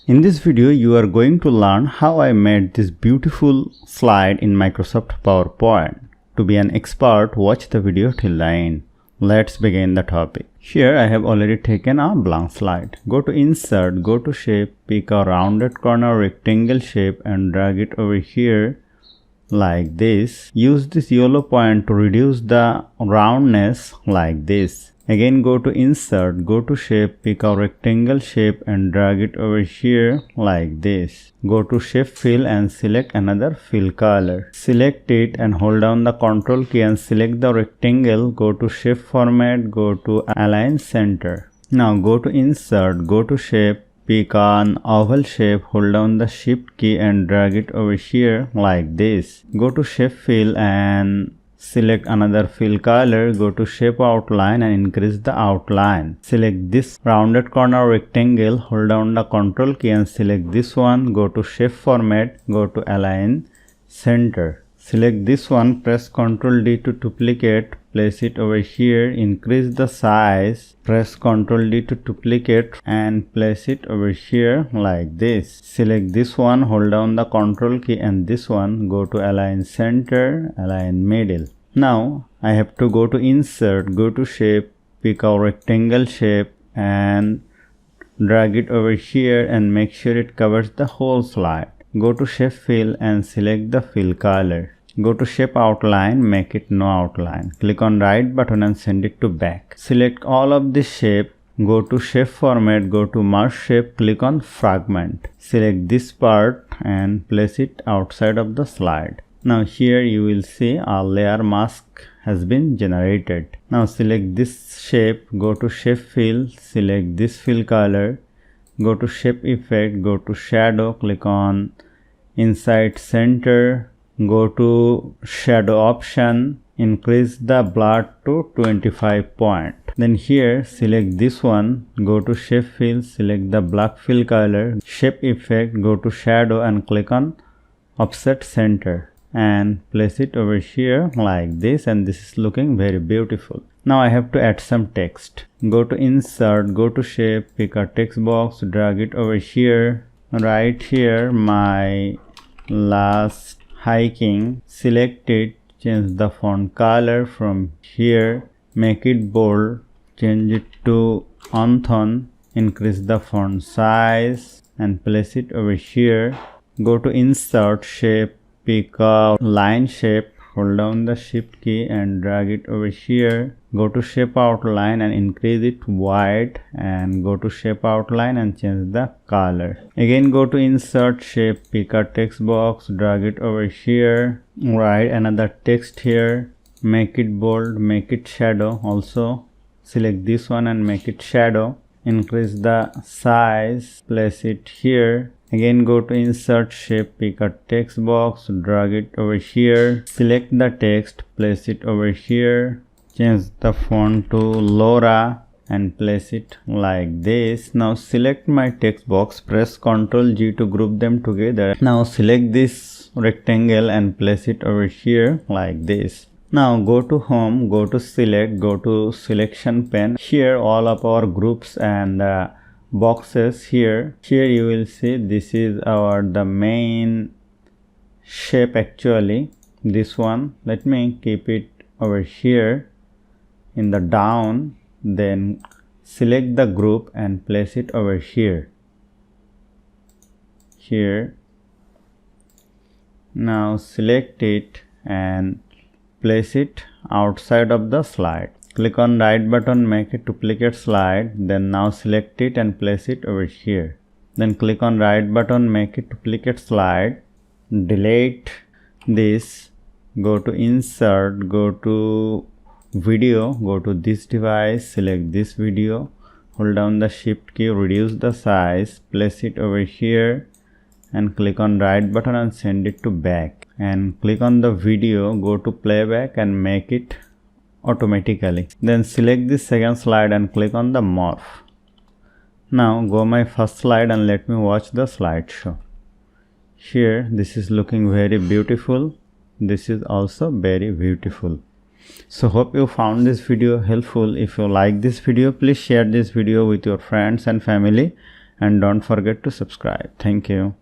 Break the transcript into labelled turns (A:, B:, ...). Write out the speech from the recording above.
A: In this video, you are going to learn how I made this beautiful slide in Microsoft PowerPoint. To be an expert, watch the video till the end. Let's begin the topic. Here I have already taken a blank slide. Go to Insert, go to Shape, pick a rounded corner rectangle shape and drag it over here like this. Use this yellow point to reduce the roundness like this. Again go to Insert, go to Shape, pick a rectangle shape and drag it over here like this. Go to Shape Fill and select another fill color. Select it and hold down the Ctrl key and select the rectangle. Go to Shape Format, go to Align Center. Now go to Insert, go to Shape, pick an oval shape, hold down the Shift key and drag it over here like this. Go to Shape Fill and select another fill color, go to Shape Outline and increase the outline. Select this rounded corner rectangle, hold down the Ctrl key and select this one, go to Shape Format, go to Align Center. Select this one, press Ctrl D to duplicate, place it over here, increase the size, press Ctrl D to duplicate and place it over here like this. Select this one, hold down the Ctrl key and this one, go to Align Center, Align Middle. Now I have to go to Insert, go to Shape, pick a rectangle shape and drag it over here and make sure it covers the whole slide. Go to Shape Fill and select the fill color. Go to Shape Outline, make it no outline. Click on right button and send it to back. Select all of this shape, go to Shape Format, go to Merge Shape, click on Fragment. Select this part and place it outside of the slide. Now here you will see a layer mask has been generated. Now select this shape, go to Shape Fill, select this fill color, go to Shape Effect, go to Shadow, click on Inside Center, go to Shadow option, increase the blur to 25 point. Then here select this one, go to Shape Fill, select the black fill color, Shape Effect, go to Shadow and click on Offset Center and place it over here like this, and this is looking very beautiful. Now I have to add some text. Go to Insert, go to Shape, pick a text box, drag it over here, right here my last hiking, select it, change the font color from here, make it bold, change it to Anthon, increase the font size and place it over here. Go to Insert, Shape, pick a line shape, hold down the Shift key and drag it over here. Go to Shape Outline and increase it white and go to Shape Outline and change the color. Again go to Insert, Shape, pick a text box, drag it over here, write another text here, make it bold, make it shadow also. Select this one and make it shadow. Increase the size, place it here. Again go to Insert, Shape, pick a text box, drag it over here, select the text, place it over here, change the font to Laura and place it like this. Now select my text box, press Ctrl G to group them together. Now select this rectangle and place it over here like this. Now go to Home, go to Select, go to Selection pane. Here all of our groups and boxes here you will see this is the main shape. Actually this one, let me keep it over here in the down, then select the group and place it over here. Now select it and place it outside of the slide. Click on right button, make it duplicate slide, then now select it and place it over here. Then click on right button, make it duplicate slide, delete this, go to Insert, go to Video, go to this device, select this video, hold down the Shift key, reduce the size, place it over here and click on right button and send it to back. And click on the video, go to playback and make it automatically. Then select this second slide and click on the morph. Now go my first slide and let me watch the slideshow. Here this is looking very beautiful. This is also very beautiful. So hope you found this video helpful. If you like this video, please share this video with your friends and family, and don't forget to subscribe. Thank you.